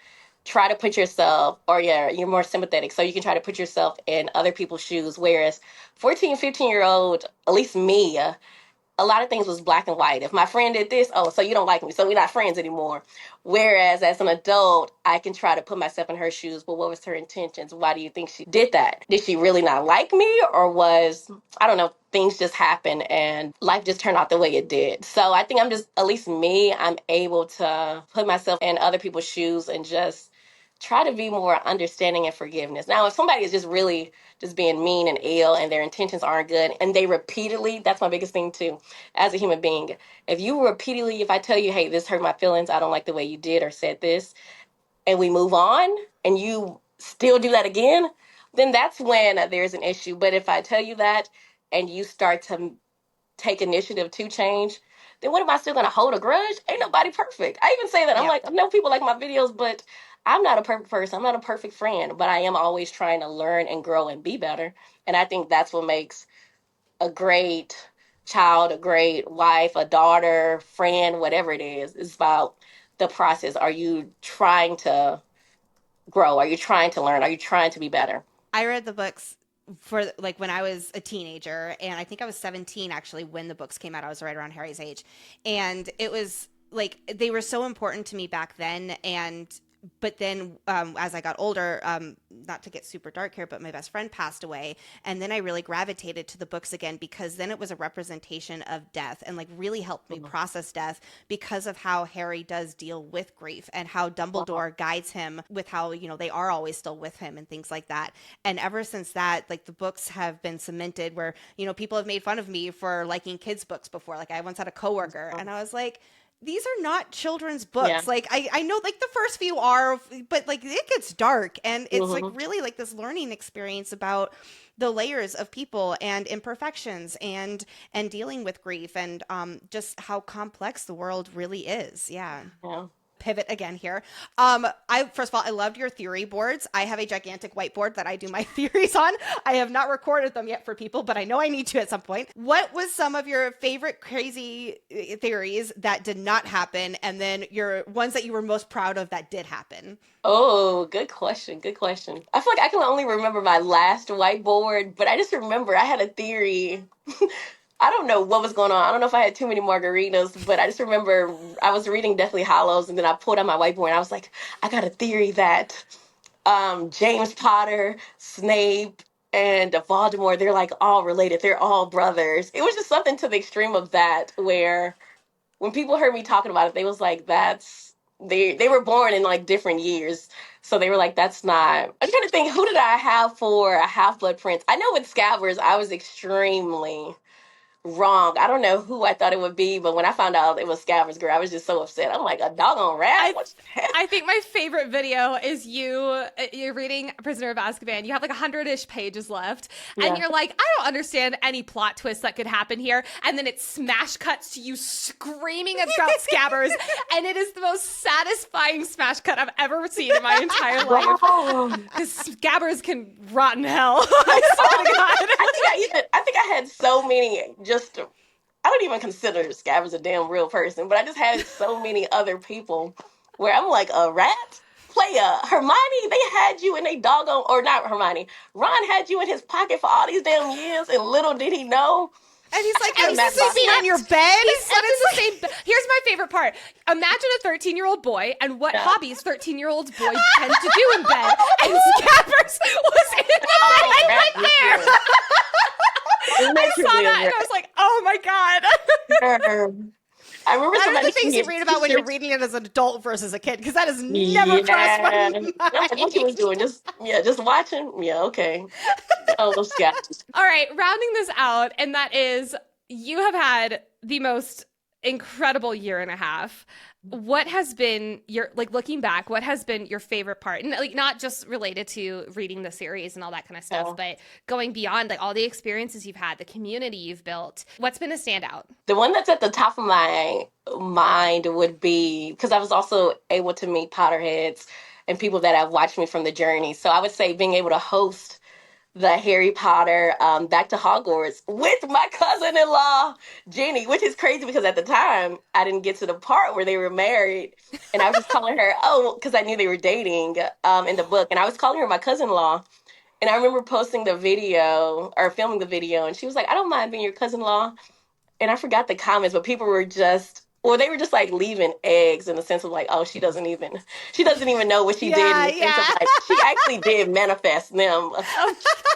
try to put yourself, or you're more sympathetic, so you can try to put yourself in other people's shoes, whereas 14, 15-year-old, at least me, a lot of things was black and white. If my friend did this, oh, so you don't like me, so we're not friends anymore. Whereas as an adult, I can try to put myself in her shoes. Well, what was her intentions? Why do you think she did that? Did she really not like me? Or was, I don't know, things just happened and life just turned out the way it did? So I think I'm just, at least me, I'm able to put myself in other people's shoes and just try to be more understanding and forgiveness. Now, if somebody is just really just being mean and ill and their intentions aren't good, and they repeatedly, that's my biggest thing too, as a human being. If you repeatedly, if I tell you, hey, this hurt my feelings, I don't like the way you did or said this, and we move on, and you still do that again, then that's when there's an issue. But if I tell you that, and you start to take initiative to change, then what am I still going to hold a grudge? Ain't nobody perfect. I even say that. I'm like, I know people like my videos, but I'm not a perfect person. I'm not a perfect friend, but I am always trying to learn and grow and be better. And I think that's what makes a great child, a great wife, a daughter, friend, whatever it is. It's about the process. Are you trying to grow? Are you trying to learn? Are you trying to be better? I read the books for like when I was a teenager, and I think I was 17 actually when the books came out. I was right around Harry's age, and it was like they were so important to me back then. And but then as I got older, not to get super dark here, but my best friend passed away, and then I really gravitated to the books again because then it was a representation of death and like really helped me process death because of how Harry does deal with grief and how Dumbledore guides him with how, you know, they are always still with him and things like that. And ever since that, like the books have been cemented where, you know, people have made fun of me for liking kids books before. Like I once had a coworker and I was like, these are not children's books. Yeah. Like I know like the first few are, but like it gets dark and it's like really like this learning experience about the layers of people and imperfections and dealing with grief and just how complex the world really is. Yeah. Pivot again here. I first of all, I loved your theory boards. I have a gigantic whiteboard that I do my theories on. I have not recorded them yet for people, but I know I need to at some point. What was some of your favorite crazy theories that did not happen, and then your ones that you were most proud of that did happen? Oh, good question. Good question. I feel like I can only remember my last whiteboard, but I just remember I had a theory. I don't know what was going on. I don't know if I had too many margaritas, but I just remember I was reading Deathly Hallows, and then I pulled out my whiteboard, and I was like, I got a theory that James Potter, Snape, and Voldemort, they're like all related. They're all brothers. It was just something to the extreme of that, where when people heard me talking about it, they was like, that's they were born in like different years. So they were like, that's not. I'm trying to think, who did I have for a Half-Blood Prince? I know with Scabbers, I was extremely wrong. I don't know who I thought it would be, but when I found out it was Scabbers Girl, I was just so upset. I'm like, a doggone rat? What the heck? I think my favorite video is you're reading Prisoner of Azkaban. You have like 100-ish pages left, and you're like, I don't understand any plot twists that could happen here. And then it smash cuts to you screaming about Scabbers, and it is the most satisfying smash cut I've ever seen in my entire life. Because Scabbers can rot in hell. I swear to God. I think I had so many I don't even consider Scabbers a damn real person, but I just had so many other people where I'm like, a rat? Playa, Hermione, they had you in a doggone, or not Hermione, Ron had you in his pocket for all these damn years, and little did he know. And he's like, he's sleeping on your bed? Here's my favorite part. Imagine a 13-year-old boy and what hobbies 13-year-old boys tend to do in bed. And Scabbers was in the bed right there. I saw that and I was like, oh my God. I remember some of the things you read about when you're reading it as an adult versus a kid, because that has never crossed my mind. What you was doing? Just watching? Yeah, okay. Oh, those guys. All right, rounding this out, and that is, you have had the most incredible year and a half. What has been your, like, looking back, what has been your favorite part? And like, not just related to reading the series and all that kind of stuff, but going beyond, like, all the experiences you've had, the community you've built. What's been a standout? The one that's at the top of my mind would be, because I was also able to meet Potterheads and people that have watched me from the journey. So I would say being able to host the Harry Potter Back to Hogwarts with my cousin-in-law, Jenny, which is crazy because at the time, I didn't get to the part where they were married. And I was just calling her, because I knew they were dating in the book. And I was calling her my cousin-in-law. And I remember posting the video, or filming the video, and she was like, I don't mind being your cousin-in-law. And I forgot the comments, but people were just, they were just like leaving eggs in the sense of like, oh, she doesn't even know what she did. In the sense of, like, she actually did manifest them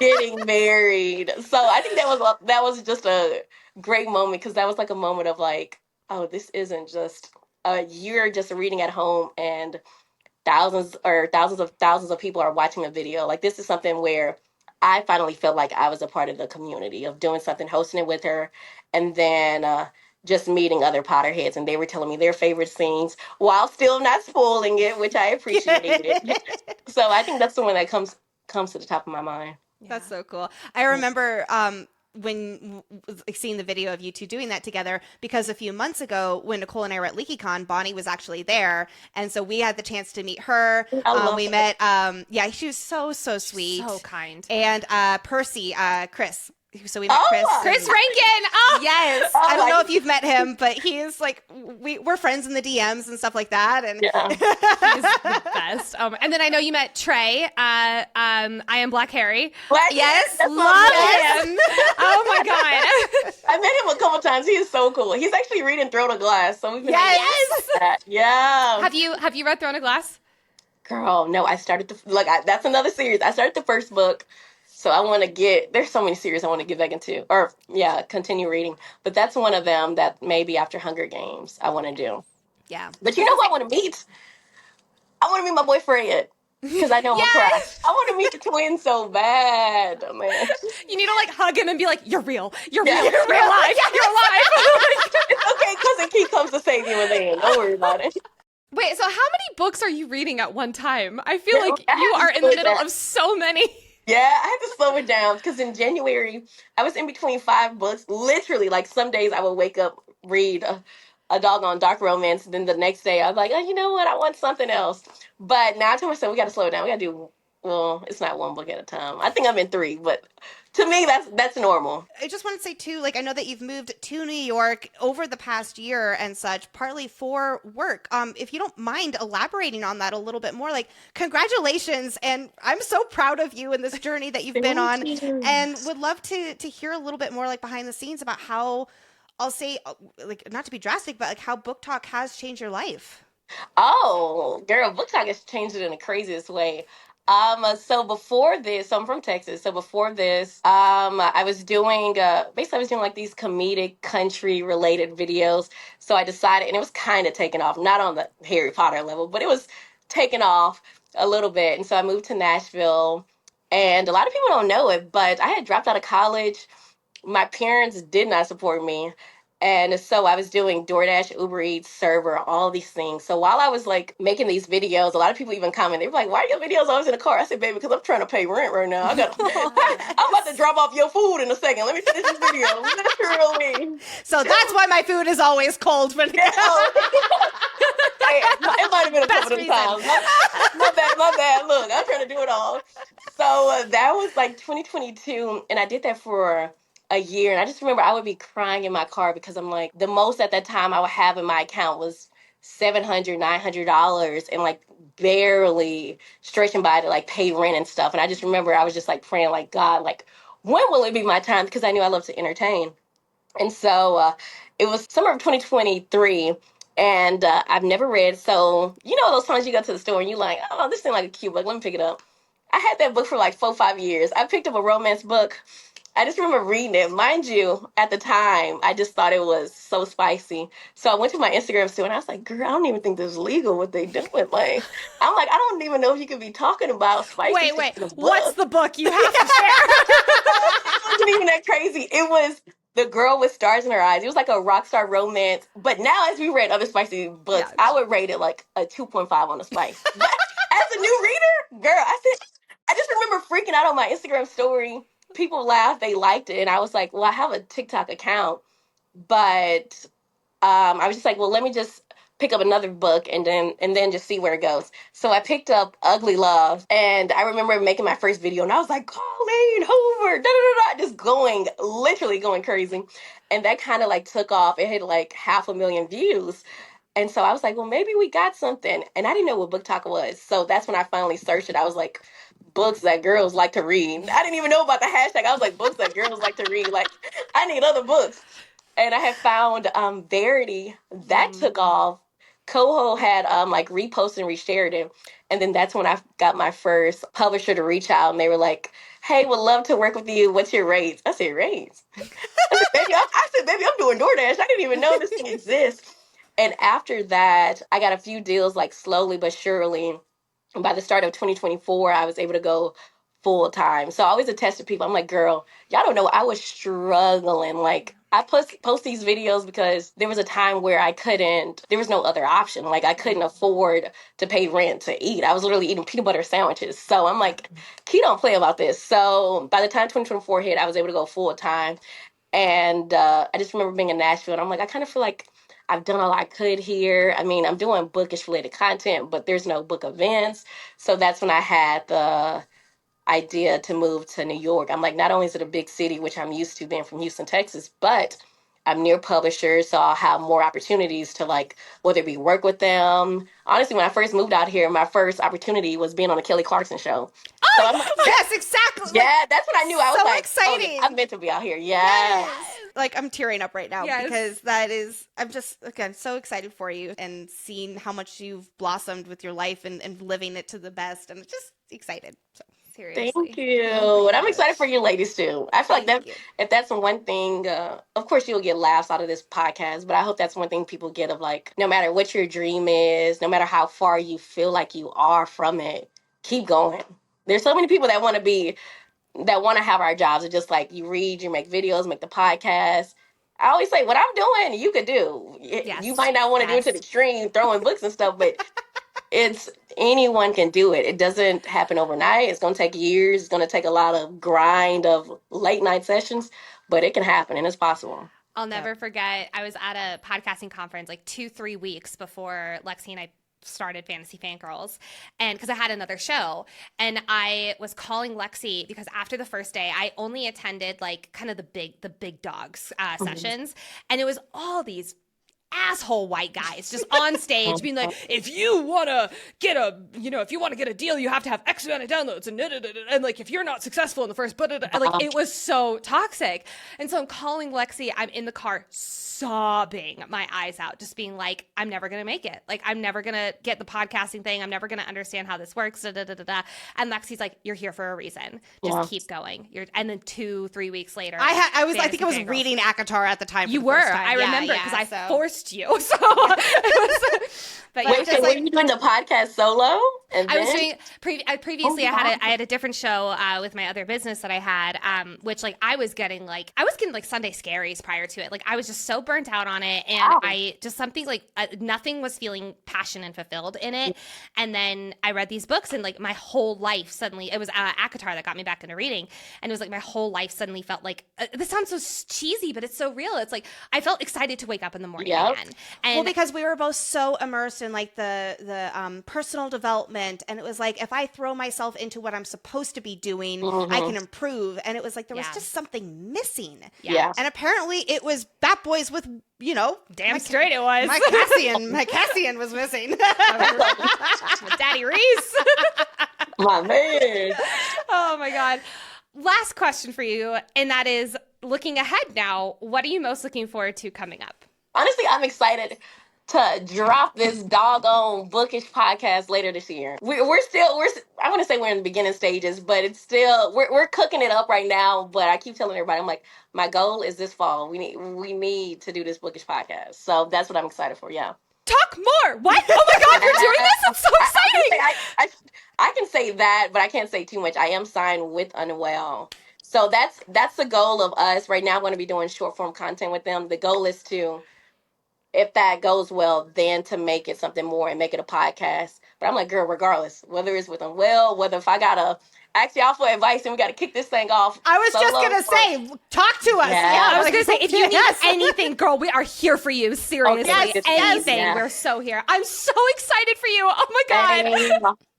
getting married. So I think that was just a great moment, because that was like a moment of like, oh, this isn't just you're just reading at home and thousands of people are watching a video. Like, this is something where I finally felt like I was a part of the community of doing something, hosting it with her, and then just meeting other Potterheads, and they were telling me their favorite scenes while still not spoiling it, which I appreciated. So I think that's the one that comes to the top of my mind. That's so cool. I remember when like, seeing the video of you two doing that together, because a few months ago when Nicole and I were at LeakyCon, Bonnie was actually there, and so we had the chance to meet her. We met she was so sweet, so kind. And Percy, Chris. So we met Chris Rankin. Oh yes, I don't know if you've met him, but he is like we're friends in the DMs and stuff like that, and he's the best. And then I know you met Trey. I am Black Harry. Yes, love him. Oh my god, I met him a couple times. He is so cool. He's actually reading Throne of Glass, so we've been yeah. Have you read Throne of Glass? Girl, no. I started that's another series. I started the first book. So I want to there's so many series I want to get back into, continue reading. But that's one of them that maybe after Hunger Games I want to do. Yeah. But you know who I want to meet? I want to meet my boyfriend because I know I'm a crush. I want to meet the twins so bad, man. You need to like hug him and be like, "You're real. You're real. You're alive. You're alive." It's okay, Cousin Keith comes to save you in the end. Don't worry about it. Wait, so how many books are you reading at one time? I feel like you are in the middle of so many. Yeah, I had to slow it down because in January, I was in between 5 books. Literally, like some days I would wake up, read a doggone dark romance. And then the next day I was like, oh, you know what? I want something else. But now I told myself, we got to slow it down. We got to do, it's not one book at a time. I think I'm in 3, but to me, that's normal. I just want to say, too, like, I know that you've moved to New York over the past year and such, partly for work. If you don't mind elaborating on that a little bit more, like, congratulations. And I'm so proud of you in this journey that you've been on. And would love to hear a little bit more, like, behind the scenes about how, I'll say, like, not to be drastic, but, like, how BookTok has changed your life. Oh, girl, BookTok has changed it in the craziest way. So before this, so I'm from Texas. So before this, I was doing, basically I was doing like these comedic country related videos. So I decided, and it was kind of taken off, not on the Harry Potter level, but it was taken off a little bit. And so I moved to Nashville, and a lot of people don't know it, but I had dropped out of college. My parents did not support me. And so I was doing DoorDash, Uber Eats, server, all these things. So while I was like making these videos, a lot of people even comment. They were like, why are your videos always in the car? I said, baby, because I'm trying to pay rent right now. I'm about to drop off your food in a second. Let me finish this video. Literally. So that's why my food is always cold. When it might have been a couple of times. My bad. Look, I'm trying to do it all. So that was like 2022. And I did that for a year. And I just remember I would be crying in my car because I'm like, the most at that time I would have in my account was $700, $900 and like barely stretching by to like pay rent and stuff. And I just remember I was just like praying like, God, like, when will it be my time? Because I knew I love to entertain. And so it was summer of 2023. And I've never read. So, you know, those times you go to the store and you're like, oh, this seems like a cute book. Let me pick it up. I had that book for like 4-5 years. I picked up a romance book. I just remember reading it. Mind you, at the time, I just thought it was so spicy. So I went to my Instagram store and I was like, girl, I don't even think this is legal what they doing. Like, I'm like, I don't even know if you could be talking about spicy. Wait, what's the book you have to share? It wasn't even that crazy. It was The Girl with Stars in Her Eyes. It was like a rock star romance. But now as we read other spicy books, I would rate it like a 2.5 on the spice. But as a new reader, girl, I just remember freaking out on my Instagram story. People laughed, they liked it, and I was like, well, I have a TikTok account, but I was just like, well, let me just pick up another book and then just see where it goes. So I picked up Ugly Love, and I remember making my first video, and I was like, Colleen Hoover, just literally going crazy, and that kind of like took off. It hit like 500,000 views. And so I was like, well, maybe we got something. And I didn't know what BookTok was. So that's when I finally searched it. I was like, books that girls like to read. I didn't even know about the hashtag. I was like, books that girls like to read. Like, I need other books. And I had found Verity. That took off. Coho had like reposted and reshared it. And then that's when I got my first publisher to reach out. And they were like, hey, would love to work with you. What's your rates? I said, rates? I said, baby, I'm doing DoorDash. I didn't even know this thing exists. And after that, I got a few deals like slowly but surely. And by the start of 2024, I was able to go full time. So I always attest to people. I'm like, girl, y'all don't know. I was struggling like I post these videos because there was a time where there was no other option. Like, I couldn't afford to pay rent to eat. I was literally eating peanut butter sandwiches. So I'm like, Key don't play about this. So by the time 2024 hit, I was able to go full time. And I just remember being in Nashville, and I'm like, I kind of feel like I've done all I could here. I mean, I'm doing bookish related content, but there's no book events. So that's when I had the idea to move to New York. I'm like, not only is it a big city, which I'm used to being from Houston, Texas, but I'm near publishers, so I'll have more opportunities to, like, whether it be work with them. Honestly, when I first moved out here, my first opportunity was being on the Kelly Clarkson show. So I'm like, Yes, exactly. yeah, that's when I knew. I was so like, exciting. Oh, I'm meant to be out here. Yeah. Yes. Like, I'm tearing up right now Yes. because I'm just, again, so excited for you and seeing how much you've blossomed with your life and living it to the best. And just excited. So. Seriously. Thank you. Oh my And I'm gosh. excited for you ladies too. I feel like Thank that you. if that's one thing, of course you'll get laughs out of this podcast, but I hope that's one thing people get of, like, no matter what your dream is, no matter how far you feel like you are from it, keep going. There's so many people that want to have our jobs. It's just like, you read, you make videos, make the podcast. I always say, what I'm doing, you could do. Yes. You might not want to do it to the extreme, throwing books and stuff, but anyone can do it. It doesn't happen overnight. It's going to take years. It's going to take a lot of grind of late night sessions, but it can happen and it's possible. I'll never forget, I was at a podcasting conference like 2-3 weeks before Lexi and I started Fantasy Fangirls, and because I had another show, and I was calling Lexi because after the first day I only attended like kind of the big dogs sessions, and it was all these asshole white guys just on stage being like, if you want to get a deal, you have to have X amount of downloads and like, if you're not successful in the first, and like, it was so toxic. And so I'm calling Lexi, I'm in the car sobbing my eyes out, just being like, I'm never going to make it. Like, I'm never going to get the podcasting thing. I'm never going to understand how this works. And Lexi's like, you're here for a reason. Just keep going. And then 2-3 weeks later, I think I was reading ACOTAR at the time. You for the were. first time. I remember because I forced you. So it was. But Wait, so were you doing the podcast solo? And I was then? doing previously. I had a different show with my other business that I had, which like I was getting like Sunday scaries prior to it. Like, I was just so burnt out on it, and I just something like nothing was feeling passion and fulfilled in it. And then I read these books, and like my whole life suddenly, it was ACOTAR that got me back into reading, and it was like my whole life suddenly felt like this sounds so cheesy, but it's so real. It's like I felt excited to wake up in the morning again. And well, because we were both so immersed in like the personal development, and it was like, if I throw myself into what I'm supposed to be doing, I can improve. And it was like there was just something missing. Yeah. And apparently it was Bat Boys with, damn straight it was. My Cassian was missing. Daddy Reese. My man. Oh my God. Last question for you, and that is, looking ahead now, what are you most looking forward to coming up? Honestly, I'm excited to drop this doggone bookish podcast later this year. We're I want to say we're in the beginning stages, but it's still, we're cooking it up right now. But I keep telling everybody, I'm like, my goal is this fall. We need to do this bookish podcast. So that's what I'm excited for. Yeah. Talk more. What? Oh my God, you're doing this? It's so exciting. I can say that, but I can't say too much. I am signed with Unwell. So that's the goal of us. Right now, I'm going to be doing short form content with them. The goal is to, if that goes well, then to make it something more and make it a podcast. But I'm like, girl, regardless, whether it's with Unwell, whether if I got to ask y'all for advice and we got to kick this thing off. I was just going to say, talk to us. Yeah. I was going to say, if you need anything, girl, we are here for you. Seriously. Okay, anything. Yeah. We're so here. I'm so excited for you. Oh my God.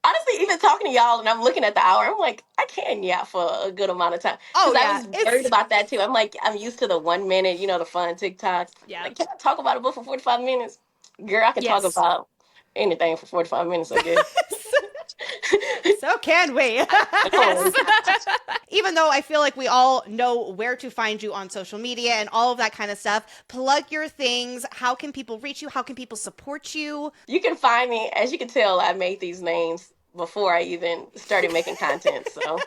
Honestly, even talking to y'all and I'm looking at the hour, I'm like, I can yap for a good amount of time. Oh, I was worried about that too. I'm like, I'm used to the 1 minute, the fun TikToks. Yeah. Like, can I talk about a book for 45 minutes? Girl, I can talk about anything for 45 minutes, I guess. So can we. Even though I feel like we all know where to find you on social media and all of that kind of stuff, plug your things. How can people reach you? How can people support you? You can find me, as you can tell, I made these names before I even started making content. So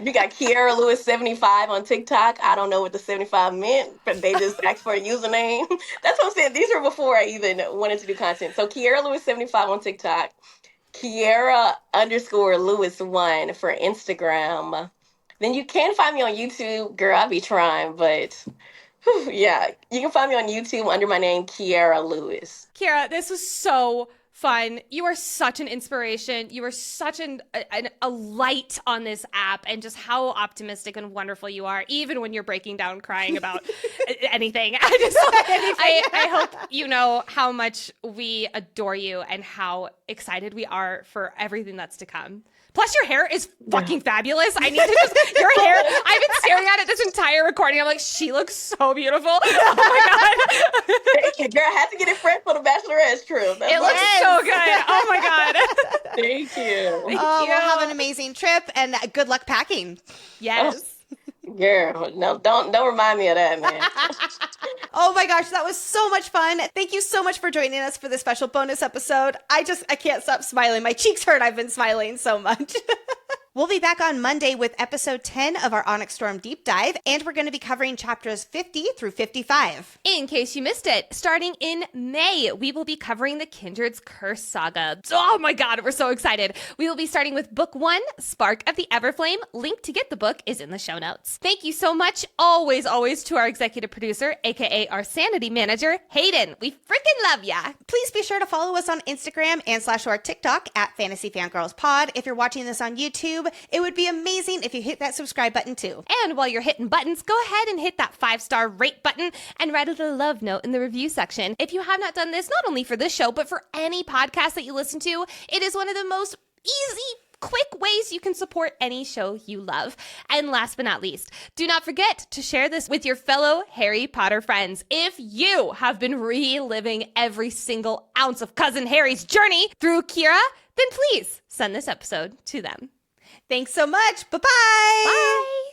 you got Kiera Lewis 75 on TikTok. I don't know what the 75 meant, but they just asked for a username. That's what I'm saying. These were before I even wanted to do content. So Kiera Lewis 75 on TikTok. Kiera_Lewis1 for Instagram. Then you can find me on YouTube. Girl, I be trying, but Yeah, you can find me on YouTube under my name, Kiera Lewis. Kiera, this was so fun. You are such an inspiration. You are such a light on this app, and just how optimistic and wonderful you are, even when you're breaking down crying about anything. I hope you know how much we adore you and how excited we are for everything that's to come. Plus, your hair is fucking fabulous. I need to just, your hair, I've been staring at it this entire recording. I'm like, she looks so beautiful. Oh my God. Thank you, girl. I had to get it fresh for the Bachelorette's trip. It looks so good. Oh my God. Thank you. Well, have an amazing trip and good luck packing. Yes. Girl, no, don't remind me of that, man. Oh my gosh, that was so much fun. Thank you so much for joining us for this special bonus episode. I can't stop smiling. My cheeks hurt. I've been smiling so much. We'll be back on Monday with episode 10 of our Onyx Storm Deep Dive, and we're going to be covering chapters 50 through 55. In case you missed it, starting in May, we will be covering the Kindred's Curse saga. Oh my God, we're so excited. We will be starting with book 1, Spark of the Everflame. Link to get the book is in the show notes. Thank you so much, always, to our executive producer, aka our sanity manager, Hayden. We freaking love ya. Please be sure to follow us on Instagram and / our TikTok at Fantasy Fangirls Pod. If you're watching this on YouTube, it would be amazing if you hit that subscribe button too. And while you're hitting buttons, go ahead and hit that 5-star rate button and write a little love note in the review section. If you have not done this, not only for this show, but for any podcast that you listen to, it is one of the most easy, quick ways you can support any show you love. And last but not least, do not forget to share this with your fellow Harry Potter friends. If you have been reliving every single ounce of Cousin Harry's journey through Kiera, then please send this episode to them. Thanks so much. Bye-bye. Bye.